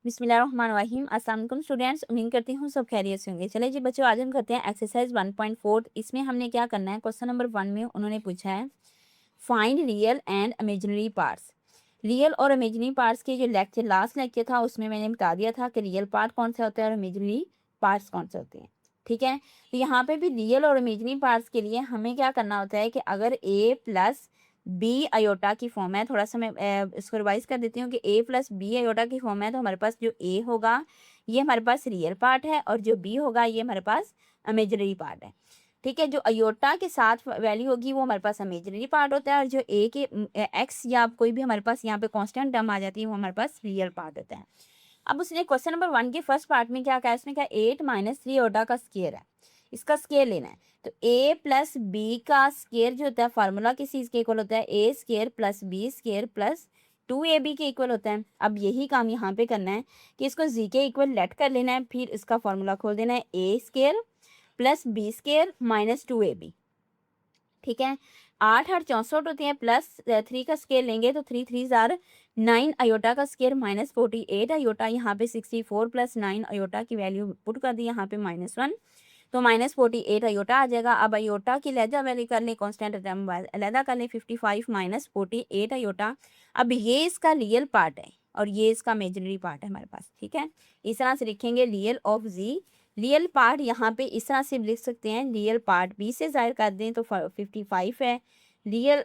बिस्मिल्लाहिर्रहमानिर्रहीम। अस्सलाम वालेकुम स्टूडेंट्स, उम्मीद करती हूँ सब खैरियत से होंगे। चलिए जी बच्चों, आज हम करते हैं एक्सरसाइज 1.4। इसमें हमने क्या करना है, क्वेश्चन नंबर 1 में उन्होंने पूछा है find real and imaginary parts. Real और इमेजिनरी पार्ट्स के जो लेक्चर लास्ट लेक्चर था उसमें मैंने बता दिया था कि रियल पार्ट कौन सा होता है और इमेजिनरी पार्ट्स कौन से होते हैं। ठीक है, तो यहाँ पे भी रियल और इमेजिनरी पार्ट्स के लिए हमें क्या करना होता है कि अगर ए प्लस बी अयोटा की फॉर्म है, थोड़ा सा मैं इसको रिवाइज कर देती हूँ कि ए प्लस बी अयोटा की फॉर्म है, तो हमारे पास जो ए होगा ये हमारे पास रियल पार्ट है और जो बी होगा ये हमारे पास इमेजिनरी पार्ट है। ठीक है, जो अयोटा के साथ वैल्यू होगी वो हमारे पास इमेजिनरी पार्ट होता है और जो ए के एक्स या कोई भी हमारे पास यहाँ पे कांस्टेंट टर्म आ जाती है वो हमारे पास रियल पार्ट होता है। अब उसने क्वेश्चन नंबर 1 के फर्स्ट पार्ट में क्या कहा, उसने कहा 8 माइनस 3 अयोटा का स्क्वायर है, इसका स्क्वायर लेना है। तो a प्लस बी का स्क्वायर जो होता है फार्मूला किस चीज़ के इक्वल होता है, A square plus B square plus 2ab के इक्वल होता है। अब यही काम यहाँ पे करना है कि इसको z के इक्वल लेट कर लेना है, फिर इसका फार्मूला खोल देना है a square plus B square minus 2ab। ठीक है, 8 8 64 होती है, प्लस 3 का स्केयर लेंगे तो 3 3 जार 9 अयोटा का स्केयर माइनस 48 अयोटा, यहाँ पे 64 प्लस 9 अयोटा की वैल्यू पुट कर दी यहाँ पे -1, तो -48 अयोटा आ जाएगा। अब अयोटा की लहजा वैल्यू कर ले, कांस्टेंट टर्म अलहदा कर ले, 55 माइनस 48 अयोटा। अब ये इसका रियल पार्ट है और ये इसका इमेजिनरी पार्ट है हमारे पास। ठीक है, इस तरह से लिखेंगे real of z. Real part यहाँ पे इस तरह से लिख सकते हैं, रियल पार्ट बी से ज़ाहिर कर दें तो 55 है, real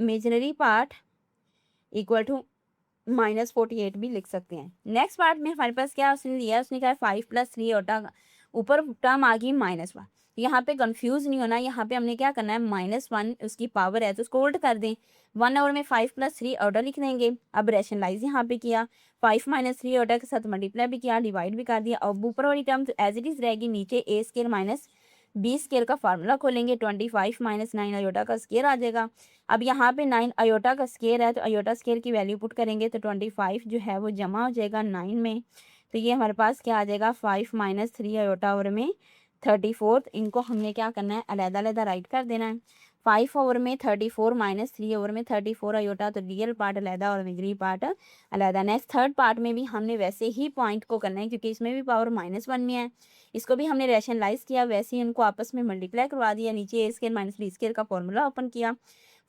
imaginary part equal to -48 भी लिख सकते हैं। नेक्स्ट पार्ट में हमारे पास क्या उसने लिया, उसने कहा 5 प्लस 3 और ऊपर टर्म आ गई -1। यहाँ पे कंफ्यूज नहीं होना, यहाँ पे हमने क्या करना है, -1 उसकी पावर है तो उसको उल्ट कर दें, 1 ओवर में 5 प्लस 3 ऑर्डर लिख देंगे। अब रैशनलाइज यहाँ पे किया, 5 माइनस 3 ऑर्डर के साथ मल्टीप्लाई भी किया, डिवाइड भी कर दिया। अब ऊपर वाली टर्म तो एज इट इज़ रहेगी, नीचे ए स्केयर माइनस बी स्केयर का फार्मूला खोलेंगे, 25 माइनस 9 अयोटा का स्केयर आ जाएगा। अब यहाँ पे 9 अयोटा का स्केयर है तो अयोटा स्केयर की वैल्यू पुट करेंगे तो 25 जो है वो जमा हो जाएगा 9 में, तो ये हमारे पास क्या आ जाएगा, 5 माइनस 3 अयोटा ओवर में 34। इनको हमने क्या करना है, अलहदा अलहदा राइट कर देना है। 5 ओवर में 34 माइनस 3 ओवर में 34 अयोटा, तो रियल पार्ट अलहदा और इमेजिनरी पार्ट अलहदा। नेक्स्ट थर्ड पार्ट में भी हमने वैसे ही पॉइंट को करना है क्योंकि इसमें भी पावर -1 में है, इसको भी हमने रैशनलाइज किया, वैसे ही उनको आपस में मल्टीप्लाई करवा दिया, नीचे ए स्केयर माइनस बी स्केयर का फॉर्मूला ओपन किया,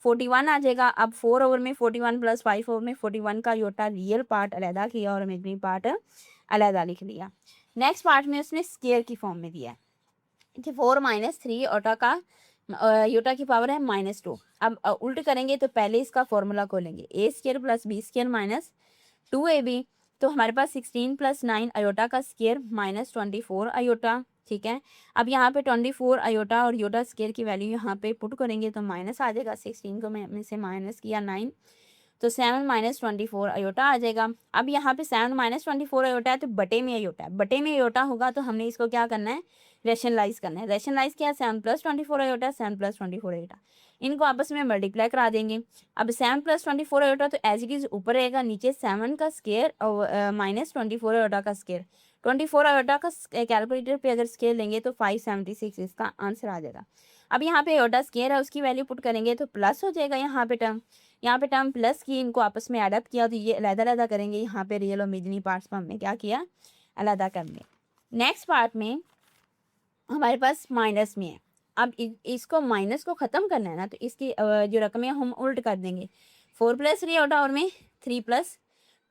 41 आ जाएगा। अब 4 ओवर में 41 प्लस 5 ओवर में 41 का योटा रियल पार्ट अलहदा किया और इमेजिनरी पार्ट अलहदा लिख लिया। नेक्स्ट पार्ट में उसने स्केयर की फॉर्म में दिया है, 4 माइनस 3 ओटा का योटा की पावर है -2। अब उल्ट करेंगे तो पहले इसका फॉर्मूला खोलेंगे, A square plus B square minus 2ab, तो हमारे पास 16 प्लस 9 अयोटा का स्केयर -24 अयोटा। ठीक है, अब यहाँ पे 24 अयोटा और योटा स्केयर की वैल्यू यहाँ पे पुट करेंगे तो माइनस आ जाएगा, 16 को में से माइनस किया 9, तो 7 माइनस 24 अयोटा आ जाएगा। अब यहाँ पे 7 माइनस 24 अयोटा है तो बटे में अयोटा है, बटे में अयोटा होगा तो हमने इसको क्या करना है, रैशनलाइज करना है। रैशनलाइज किया, 7 प्लस 24 अयोटा, 7 प्लस 24 अयोटा, इनको आपस में मल्टीप्लाई करा देंगे। अब 7 प्लस 24 अयोटा तो एज इट इज ऊपर रहेगा, नीचे 7 का स्केयर और -24 अयोटा का स्केयर। 24 अयोटा का कैलकुलेटर पे अगर स्केयर लेंगे तो 576 इसका आंसर आ जाएगा। अब यहाँ पे अयोटा स्केयर है उसकी वैल्यू पुट करेंगे तो प्लस हो जाएगा, यहाँ पे टर्म प्लस की, इनको आपस में एड अप किया तो ये अलहदा अलहदा करेंगे, यहाँ पे रियल और इमेजिनरी पार्ट्स में हमने क्या किया, अलहदा कर लिया। नेक्स्ट पार्ट में हमारे पास माइनस में है, अब इसको माइनस को ख़त्म करना है ना तो इसकी जो रकमें हम उल्ट कर देंगे, 4 प्लस 3 अयोटा और में 3 प्लस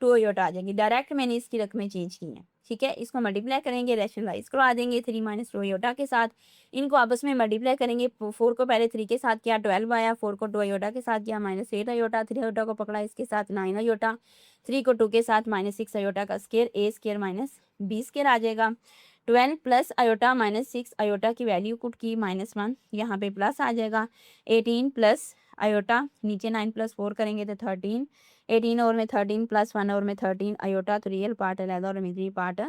2 अयोटा आ जाएंगी, डायरेक्ट मैंने इसकी रकमें चेंज की हैं। ठीक है, इसको मल्टीप्लाई करेंगे, रैशनलाइज करवा देंगे 3 माइनस 2 अयोटा के साथ, इनको आपस में मल्टीप्लाई करेंगे, 4 को पहले 3 के साथ किया 12 आया, 4 को 2 अयोटा के साथ किया -8 अयोटा, 3 अयोटा को पकड़ा इसके साथ 9 अयोटा, 3 को 2 के साथ -6 अयोटा का स्केयर, ए स्केयर माइनस बी स्केयर आ जाएगा। 12 प्लस अयोटा -6 अयोटा की वैल्यू कुट की -1, यहाँ पे प्लस आ जाएगा। 18 प्लस अयोटा, नीचे 9 प्लस 4 करेंगे तो 13, 18 और में 13 प्लस 1 और में 13 अयोटा, तो रियल पार्ट अलहदा और इमेजिनरी पार्ट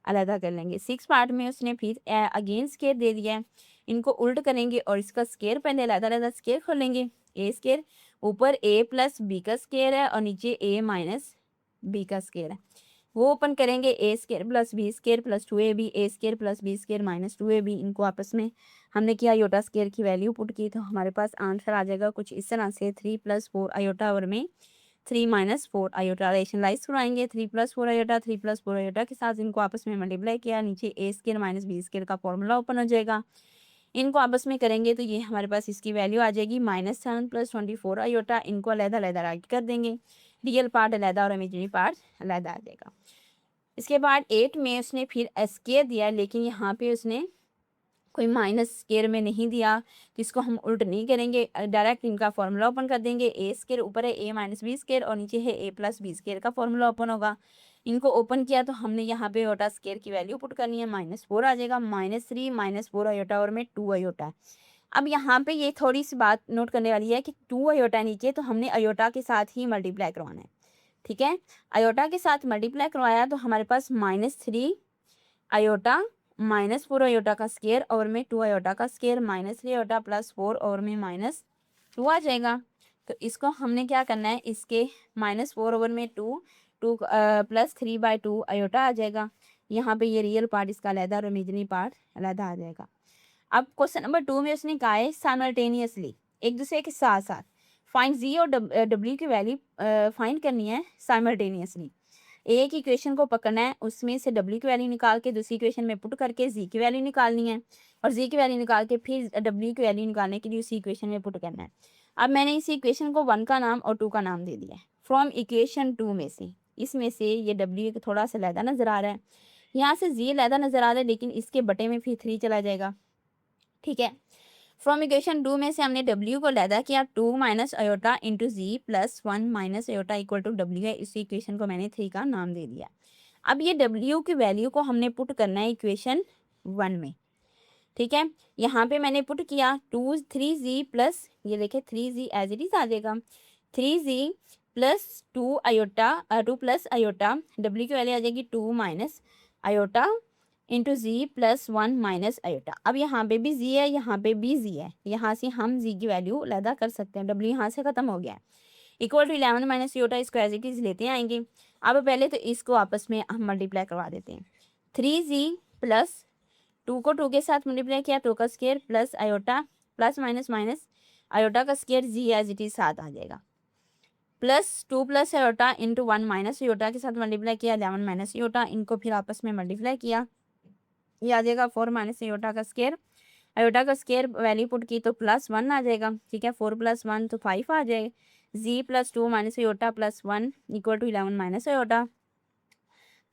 अलहदा कर लेंगे। 6 पार्ट में उसने फिर अगेन स्केयर दे दिया है, इनको उल्ट करेंगे और इसका स्केयर पहले अलहदा अलहदा स्केयर खोलेंगे, ए स्केयर ऊपर ए प्लस बी का स्केयर है और नीचे ए माइनस बी का स्केयर है, वो ओपन करेंगे, A square plus B square plus 2ab, A square plus B square minus 2ab, इनको आपस में हमने किया, अयोटा स्केयर की वैल्यू पुट की तो हमारे पास आंसर आ जाएगा कुछ इस तरह से, 3 प्लस 4 अयोटा ओवर में 3 माइनस 4 आयोटा रेशनलाइज करवाएंगे। 3 प्लस 4 आयोटा, 3 प्लस 4 आयोटा के साथ इनको आपस में मल्टीप्लाई किया, नीचे ए स्केयर माइनस बी स्केयर का फॉर्मूला ओपन हो जाएगा। इनको आपस में करेंगे तो ये हमारे पास इसकी वैल्यू आ जाएगी -7 + 24 आयोटा। इनको अलग-अलग राइट कर देंगे, रियल पार्ट अलग और इमेजिनरी पार्ट अलग आ जाएगा। इसके बाद 8 में उसने फिर स्केयर दिया, लेकिन यहाँ पे उसने कोई माइनस स्केयर में नहीं दिया, तो इसको हम उल्ट नहीं करेंगे, डायरेक्ट इनका फॉर्मूला ओपन कर देंगे। ए स्केयर ऊपर है a माइनस बी स्केयर और नीचे है a प्लस बी स्केयर का फॉर्मूला ओपन होगा। इनको ओपन किया तो हमने यहाँ पे आयोटा स्केयर की वैल्यू पुट करनी है, -4 आ जाएगा, -3 -4 आयोटा और में 2 आयोटा। अब यहाँ पे ये थोड़ी सी बात नोट करने वाली है कि 2 आयोटा नीचे तो हमने आयोटा के साथ ही मल्टीप्लाई करवाना है, ठीक है। आयोटा के साथ मल्टीप्लाई करवाया तो हमारे पास -3 आयोटा -4 आयोटा का स्केयर और में 2 आयोटा का स्केयर, -3 आयोटा प्लस 4 और में -2 आ जाएगा। तो इसको हमने क्या करना है, इसके -4 ओवर में 2 प्लस 3/2 आयोटा आ जाएगा। यहाँ पे ये रियल पार्ट इसका अलहदा और इमेजिनरी पार्ट अलहदा आ जाएगा। अब क्वेश्चन नंबर 2 में उसने कहा है साइमल्टेनियसली, एक दूसरे के साथ साथ फाइंड जी और डब्ल्यू की वैल्यू फाइंड करनी है साइमल्टेनियसली। एक इक्वेशन को पकड़ना है, उसमें से डब्ल्यू की वैल्यू निकाल के दूसरी इक्वेशन में पुट करके जी की वैल्यू निकालनी है और जी की वैल्यू निकाल के फिर डब्ल्यू की वैल्यू निकालने के लिए उसी इक्वेशन में पुट करना है। अब मैंने इसी इक्वेशन को 1 का नाम और 2 का नाम दे दिया है। फ्रॉम इक्वेशन 2 में से, इसमें से ये डब्ल्यू थोड़ा सा लहदा नजर आ रहा है, यहाँ से जी लहदा नजर आ रहा है, लेकिन इसके बटे में फिर 3 चला जाएगा, ठीक है। फ्रॉम इक्वेशन 2 में से हमने w को लैदा किया, 2 minus iota into z plus 1 minus iota equal to w है। इसी इक्वेशन को मैंने 3 का नाम दे दिया। अब ये w की वैल्यू को हमने पुट करना है इक्वेशन 1 में, ठीक है। यहाँ पे मैंने पुट किया 3z प्लस, ये देखे 3z एज इट इज आ जाएगा, 3z plus 2 iota 2 plus iota, w की वैल्यू आ जाएगी 2 minus iota into z plus 1 minus iota. अब यहाँ पे भी जी है, यहाँ पे भी जी है, यहाँ से हम जी की वैल्यू अलग कर सकते हैं, डब्ल्यू यहाँ से खत्म हो गया है, इक्वल टू 11 माइनस आयोटा, इसको एज इट इज लेते आएंगे। अब पहले तो इसको आपस में हम मल्टीप्लाई करवा देते हैं। 3z प्लस 2 को 2 के साथ मल्टीप्लाई किया, 2 का square plus iota plus minus minus iota का square, Z as it is 7 आ जाएगा, plus 2 plus iota into 1 minus iota के साथ मल्टीप्लाई किया, 11 माइनस आयोटा, इनको फिर आपस में मल्टीप्लाई किया, ये आ जाएगा 4 माइनस आयोटा का स्केयर। आयोटा का स्केयर वैल्यू पुट की तो +1 आ जाएगा, ठीक है। 4 + 1 तो 5 आ जाएगा। Z plus 2 minus iota plus 1 equal to 11 minus iota.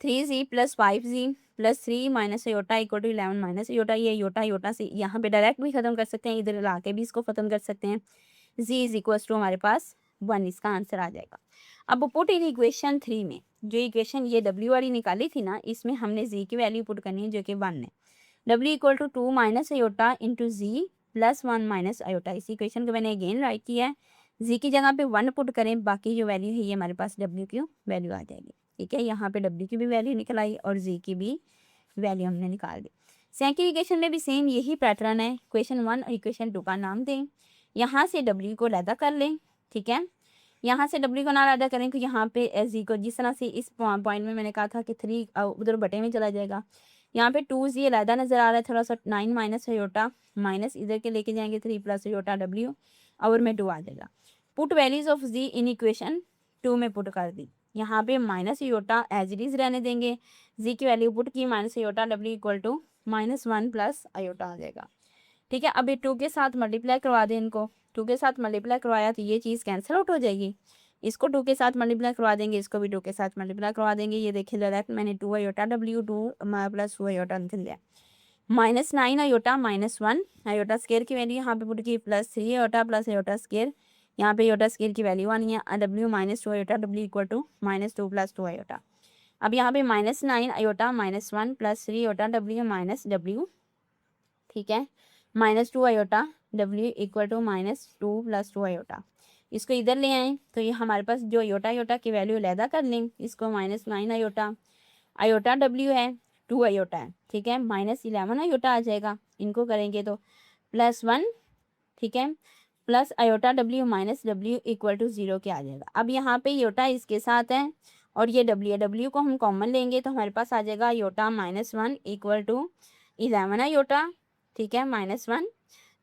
3z plus 5z plus 3 minus iota equal to 11 minus iota. ये आयोटा आयोटा से यहाँ पे डायरेक्ट भी खत्म कर सकते हैं, इधर ला के भी इसको खत्म कर सकते हैं। z इज इक्वल टू हमारे पास 1, इसका आंसर आ जाएगा। अब पुट इन इक्वेशन 3 में, जो इक्वेशन ये w वाली निकाली थी ना, इसमें हमने z की वैल्यू पुट करनी है जो कि 1 है। w equal to 2 minus iota into z plus 1 minus iota. इस इक्वेशन को मैंने अगेन राइट किया है, z की जगह पे 1 पुट करें, बाकी जो वैल्यू है ये हमारे पास w की वैल्यू आ जाएगी, ठीक है। यहाँ पे w की भी वैल्यू निकल आई और z की भी वैल्यू हमने निकाल दी। सेकंड इक्वेशन में भी सेम यही पैटर्न है, इक्वेशन 1 और इक्वेशन 2 का नाम दें, यहाँ से w को अलहदा कर लें, ठीक है। यहाँ से w को ना अलहदा करें, कि यहाँ पे z को जिस तरह से इस पॉइंट में मैंने कहा था कि 3 उधर बटे में चला जाएगा, यहाँ पे 2z अलहदा नजर आ रहा है थोड़ा सा, 9 माइनस आयोटा माइनस इधर के लेके जाएंगे 3 प्लस आयोटा w और में 2 आ जाएगा। Put values of z in equation 2 में पुट कर दी, यहाँ पे minus iota as it is रहने देंगे, z की वैल्यू पुट की minus iota, w equal to -1 plus iota आ जाएगा, ठीक है। अब ये 2 के साथ मल्टीप्लाई करवा दें, इनको 2 के साथ मल्टीप्लाई करवाया तो ये चीज़ कैंसिल आउट हो जाएगी, इसको 2 के साथ मल्टीप्लाई करवा देंगे, इसको भी 2 के साथ मल्टीप्लाई करवा देंगे। ये देखिए डायरेक्ट मैंने 2 आयोटा w 2 प्लस 2 आयोटा निकल लिया, -9 आयोटा -1 आयोटा स्केयर की वैल्यू यहाँ पे पुट की, plus 3 iota plus iota square, यहाँ पे आयोटा स्केयर की वैल्यू आनी है w -2 iota, w equal to -2 plus 2 iota. अब यहाँ पे -9 iota -1 plus 3 iota w minus w, ठीक है, -2 iota w equal to -2 plus 2 iota. इसको इधर ले आए तो ये हमारे पास जो आयोटा आयोटा की वैल्यू अलहदा कर लें, इसको -9 आयोटा, आयोटा w है 2 आयोटा है, ठीक है, -11 आयोटा आ जाएगा, इनको करेंगे तो +1, ठीक है, plus iota w minus w equal to 0 के आ जाएगा। अब यहाँ पे आयोटा इसके साथ है और ये w है, w को हम कॉमन लेंगे तो हमारे पास आ जाएगा आयोटा -1 इक्वल टू 11 आयोटा, ठीक है, -1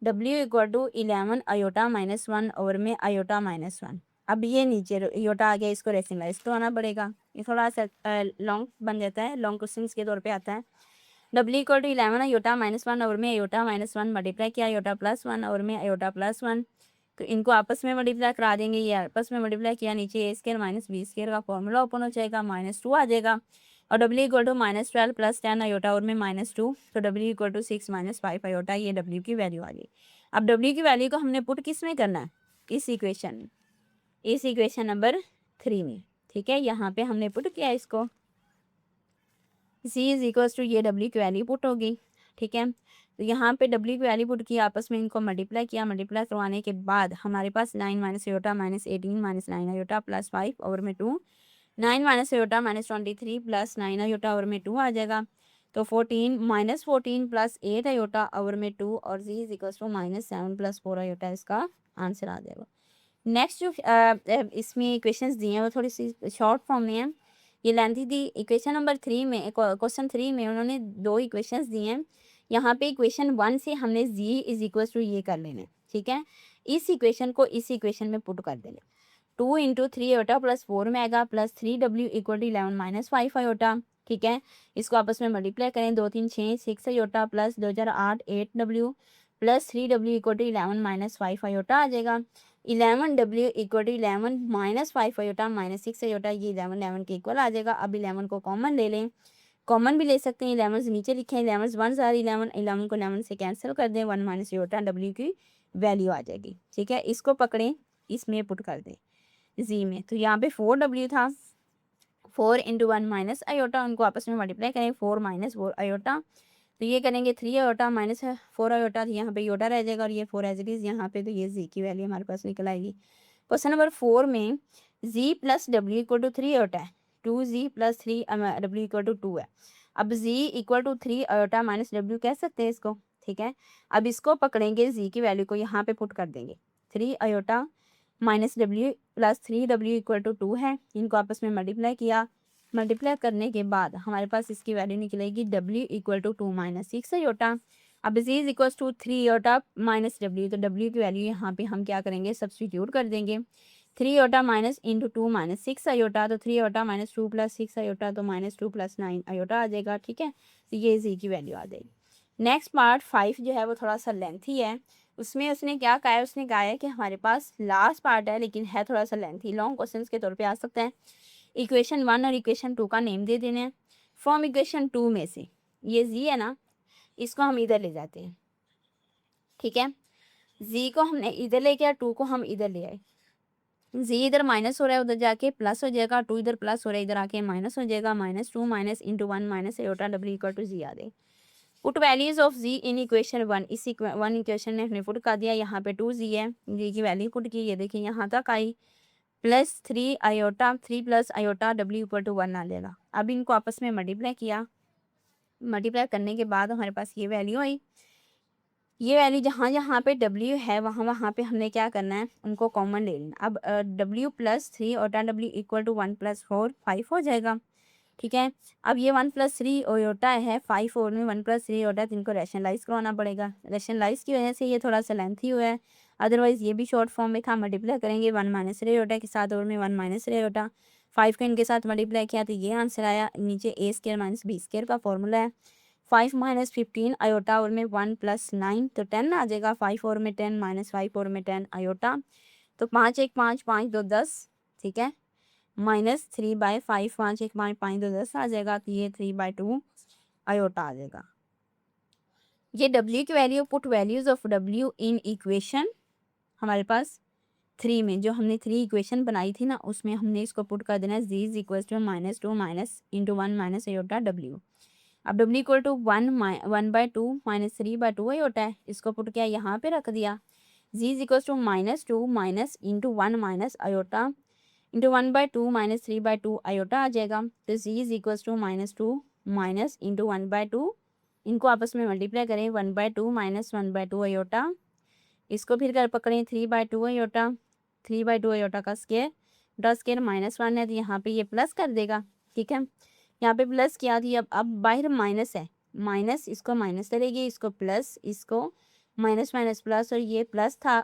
w इक्वल टू 11 आयोटा -1 और में आयोटा -1, अब ये नीचे योटा आ गया, इसको रेशनलाइज तो आना पड़ेगा। ये थोड़ा सा लॉन्ग बन जाता है, लॉन्ग क्वेश्चन के तौर पे आता है। डब्ल्यू इक्वल टू 11 अयोटा -1 और में अयोटा -1 मल्टीप्लाई किया अयोटा +1 और में अयोटा +1, तो इनको आपस में मल्टीप्लाई करा देंगे। ये आपस में मल्टीप्लाई किया, नीचे a² - b² का फॉर्मूला ओपन हो जाएगा, -2 आ जाएगा। और डब्ल्यू इक्वल टू -12 + 10 अयोटा और में -2, तो डब्ल्यू इक्वल टू 6 - 5 अयोटा, ये डब्ल्यू की वैल्यू आ गई। अब डब्ल्यू की वैल्यू को हमने पुट किस में करना है, इस इक्वेशन में, इस इक्वेशन नंबर 3 में। ठीक है, यहाँ पे हमने पुट किया इसको, c इज इक्वल्स टू ये डब्ल्यू की वैल्यू पुट होगी। ठीक है, तो यहाँ पे डब्ल्यू की वैल्यू पुट किया, आपस में इनको मल्टीप्लाई किया, मल्टीप्लाई करवाने के बाद हमारे पास 9 - अयोटा -18 -9 अयोटा +5 ओवर में 2, 9 - अयोटा -23 + 9 अयोटा ओवर में 2 आ जाएगा। तो 14 -14 + 8 अयोटा ओवर में 2 और z is equals to -7 + 4 iota, इसका आंसर आ जाएगा। नेक्स्ट जो इसमें इक्वेशंस दिए हैं वो थोड़ी सी शॉर्ट फॉर्म में है, ये लेंथी थी। इक्वेशन नंबर 3 में, क्वेश्चन 3 में उन्होंने 2 इक्वेशंस दिए हैं। यहाँ पे इक्वेशन 1 से हमने z इज इक्वल टू ये कर लेना है। ठीक है, इस इक्वेशन को इस इक्वेशन में पुट कर देना। 2 × 3 अयोटा +4 में आएगा, +3w इक्वल टू 11 - 5 अयोटा। ठीक है, इसको आपस में मल्टीप्लाई करें, 2 3 6 6 iota plus 2008 8w plus 3w equal to 11 - 5 iota आ जाएगा। 11w equal to 11 - 5 aorta -6 aorta, ये 11 11 के इक्वल आ जाएगा। अब 11 को कॉमन ले लें, कॉमन भी ले सकते हैं, 11 से नीचे लिखें, 11 1 ज़ार 11, 11 को 11 से कैंसिल कर दें, 1 - अयोटा w की वैल्यू आ जाएगी। ठीक है, इसको पकड़ें, इसमें पुट कर दें जी में, तो यहाँ पे 4w था, 4 × 1 - अयोटा, उनको आपस में मल्टीप्लाई करें, 4 - 4 अयोटा, तो ये करेंगे 3 अयोटा -4 अयोटा, तो यहाँ पे योटा रह जाएगा और ये 4 एज इट इज़ यहाँ पे, तो ये जी की वैल्यू हमारे पास निकल आएगी। क्वेश्चन नंबर 4 में Z plus W equal to 3 iota है, 2z + 3 डब्ल्यू इक्वल टू 2 है। अब z इक्वल टू 3 अयोटा - डब्ल्यू कह सकते हैं इसको। ठीक है, अब इसको पकड़ेंगे, z की वैल्यू को यहाँ पे पुट कर देंगे, 3 iota -w + 3w equal to 2 है, इनको आपस में मल्टीप्लाई किया, मल्टीप्लाई करने के बाद हमारे पास इसकी वैल्यू निकलेगी w इक्वल टू 2 - 6 अयोटा। अब z is equal to 3 iota -w, तो w की वैल्यू यहाँ पे हम क्या करेंगे, सब्सटीट्यूट कर देंगे, 3 अयोटा माइनस इंटू 2 - 6 अयोटा, तो 3 अयोटा -2 + 6 अयोटा, तो -2 + 9 अयोटा आ जाएगा। ठीक है, तो ये z की वैल्यू आ जाएगी। नेक्स्ट पार्ट 5 जो है वो थोड़ा सा लेंथी है, उसमें उसने क्या कहा है, उसने कहा है कि हमारे पास लास्ट पार्ट है लेकिन है थोड़ा सा लेंथी, लॉन्ग क्वेश्चन के तौर पे आ सकते हैं। इक्वेशन 1 और इक्वेशन 2 का नेम दे देने हैं। फ्रॉम इक्वेशन 2 में से ये जी है ना, इसको हम इधर ले जाते हैं। ठीक है, जी को हमने इधर ले गया, 2 को हम इधर ले आए, जी इधर माइनस हो रहा है, उधर जाके प्लस हो जाएगा, 2 इधर प्लस हो रहा है, इधर आके माइनस हो जाएगा, -2 minus into 1 - iota w equal to Z आ जाए। Put values of Z in equation 1, इस 1 इक्वेशन में हमने पुट कर दिया, यहाँ पे 2z है, जी की वैल्यू पुट की, ये देखिए यहाँ तक आई, +3 iota, 3 + iota w equal to 1 आ जाएगा। अब इनको आपस में मल्टीप्लाई किया, मल्टीप्लाई करने के बाद हमारे पास ये वैल्यू आई। ये वैल्यू जहाँ जहाँ पे w है वहाँ वहाँ पे हमने क्या करना है, उनको कॉमन ले लेना। अब w + 3 iota w equal to 1 + 4 5 हो जाएगा। ठीक है, अब ये 1 + 3 अयोटा है, 5 और में 1 + 3 अयोटा, तो इनको रैशनलाइज करवाना पड़ेगा। रैशनलाइज की वजह से ये थोड़ा सा लेंथी हुआ है, अदरवाइज ये भी शॉर्ट फॉर्म में था। मल्टीप्लाई करेंगे 1 - 3 अयोटा के साथ और में 1 - 3 अयोटा, 5 को इनके साथ मल्टीप्लाई किया तो ये आंसर आया। नीचे a² - b² का फॉर्मूला है, 5 - 15 अयोटा और में 1 + 9, तो 10 आ जाएगा, 5 और में 10 -5 और में 10 अयोटा, तो 5 1 5 5 2 10। ठीक है, -3/5 5 1 5 5 2 10 आ जाएगा, तो ये 3/2 अयोटा आ जाएगा। ये w की value, put values of w in equation हमारे पास 3 में, जो हमने 3 इक्वेशन बनाई थी ना, उसमें हमने इसको पुट कर देना है, z is equal to -2 minus into 1 - iota w। अब w इक्वल टू 1/2 -3/2 अयोटा है, इसको पुट किया, यहाँ पे रख दिया, z is equal to -2 minus into 1 - iota into 1/2 -3/2 iota आ जाएगा, तो z is equal to -2 minus into 1/2, इनको आपस में मल्टीप्लाई करें, 1/2 माइनस 1/2 अयोटा, इसको फिर कर पकड़ें 3/2 अयोटा, 3/2 अयोटा का स्केयर, स्केयर -1 है तो यहाँ पे ये प्लस कर देगा। ठीक है, यहाँ पे प्लस किया थी, अब बाहर माइनस है, माइनस इसको माइनस करेगी, इसको प्लस, इसको माइनस माइनस प्लस, और ये प्लस था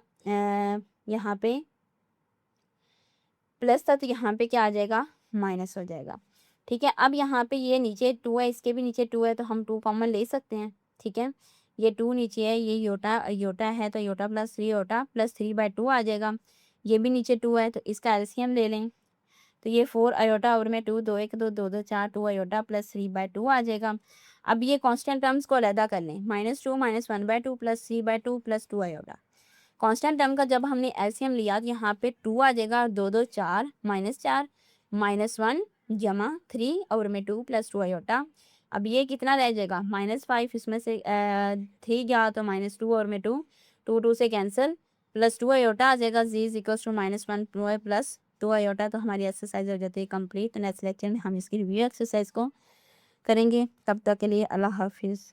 यहाँ पे प्लस था तो यहाँ पे क्या आ जाएगा, माइनस हो जाएगा। ठीक है, अब यहाँ पे ये नीचे 2 है, इसके भी नीचे 2 है, तो हम 2 कॉमन ले सकते हैं। ठीक है, ये 2 नीचे है, ये योटा योटा है, तो योटा प्लस 3 योटा प्लस 3/2 आ जाएगा। ये भी नीचे 2 है, तो इसका एलसीएम ले लें, तो ये 4 अयोटा और में 2, 2 1 2 2 2 4, 2 अयोटा प्लस 3/2 आ जाएगा। अब ये कांस्टेंट टर्म्स को अलग कर लें, -2 -1/2 plus 3/2 plus 2 iota. Constant term का जब हमने एलसीएम लिया तो यहाँ पे 2 आ जाएगा, 2 2 4 -4 -1 जमा 3 और में 2 प्लस 2 अयोटा। अब ये कितना रह जाएगा, -5, इसमें से 3 गया तो -2 और में 2, 2 2 से कैंसिल, प्लस 2 अयोटा आ जाएगा, z is equal to -1 plus 2 iota. तो हमारी एक्सरसाइज हो जाती है कंप्लीट। तो नेक्स्ट लेक्चर में हम इसकी रिव्यू एक्सरसाइज को करेंगे। तब तक के लिए अल्लाह हाफिज़।